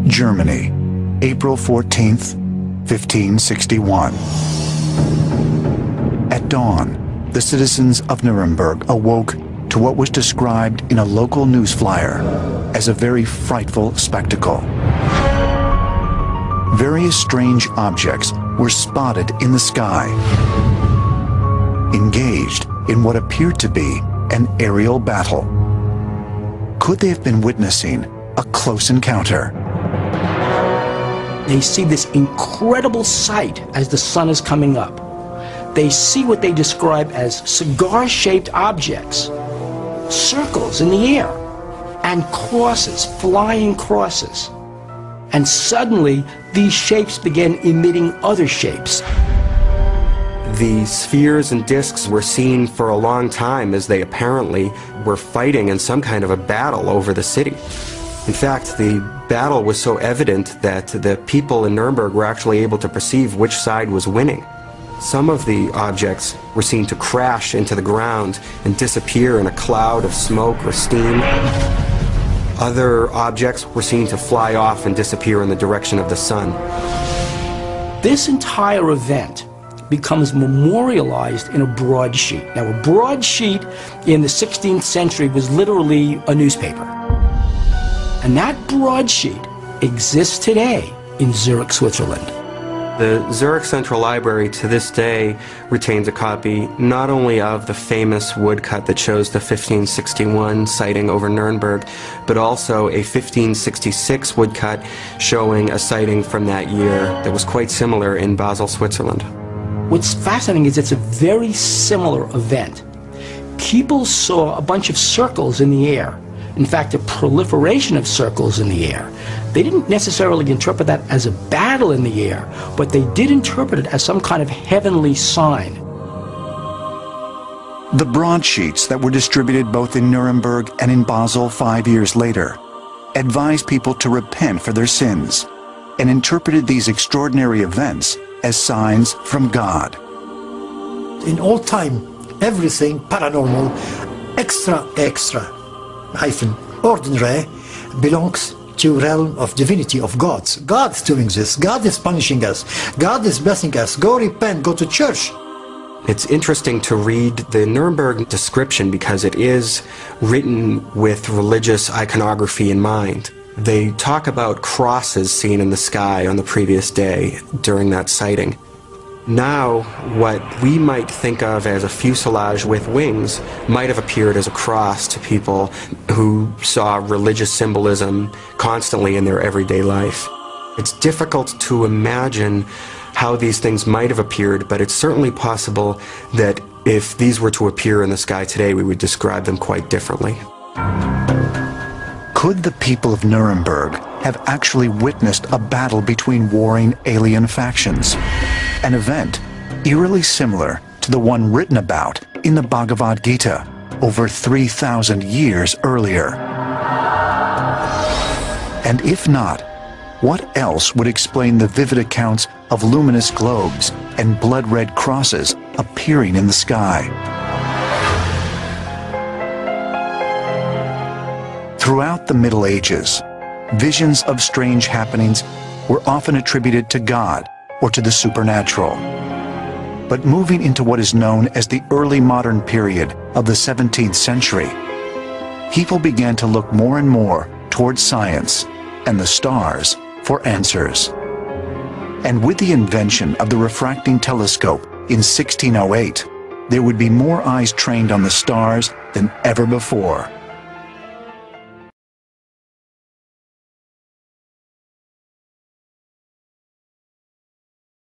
Germany, April 14th, 1561. At dawn, the citizens of Nuremberg awoke to what was described in a local news flyer as a very frightful spectacle. Various strange objects were spotted in the sky, engaged in what appeared to be an aerial battle. Could they have been witnessing a close encounter? They see this incredible sight as the sun is coming up. They see what they describe as cigar-shaped objects, circles in the air, and crosses, flying crosses. And suddenly, these shapes begin emitting other shapes. The spheres and disks were seen for a long time as they apparently were fighting in some kind of a battle over the city. In fact, the battle was so evident that the people in Nuremberg were actually able to perceive which side was winning. Some of the objects were seen to crash into the ground and disappear in a cloud of smoke or steam. Other objects were seen to fly off and disappear in the direction of the sun. This entire event becomes memorialized in a broadsheet. Now, a broadsheet in the 16th century was literally a newspaper. And that broadsheet exists today in Zurich, Switzerland. The Zurich Central Library to this day retains a copy not only of the famous woodcut that shows the 1561 sighting over Nuremberg, but also a 1566 woodcut showing a sighting from that year that was quite similar in Basel, Switzerland. What's fascinating is it's a very similar event. People saw a bunch of circles in the air. In fact, a proliferation of circles in the air. They didn't necessarily interpret that as a battle in the air, but they did interpret it as some kind of heavenly sign. The broadsheets that were distributed both in Nuremberg and in Basel 5 years later advised people to repent for their sins and interpreted these extraordinary events as signs from God. In all time, everything paranormal, extra, ordinary, belongs to realm of divinity, of gods. God is doing this. God is punishing us. God is blessing us. Go repent, go to church. It's interesting to read the Nuremberg description because it is written with religious iconography in mind. They talk about crosses seen in the sky on the previous day during that sighting. Now, what we might think of as a fuselage with wings might have appeared as a cross to people who saw religious symbolism constantly in their everyday life. It's difficult to imagine how these things might have appeared, but it's certainly possible that if these were to appear in the sky today, we would describe them quite differently. Could the people of Nuremberg have actually witnessed a battle between warring alien factions? An event eerily similar to the one written about in the Bhagavad Gita over 3,000 years earlier. And if not, what else would explain the vivid accounts of luminous globes and blood-red crosses appearing in the sky? Throughout the Middle Ages, visions of strange happenings were often attributed to God or to the supernatural. But moving into what is known as the early modern period of the 17th century, people began to look more and more towards science and the stars for answers. And with the invention of the refracting telescope in 1608, there would be more eyes trained on the stars than ever before.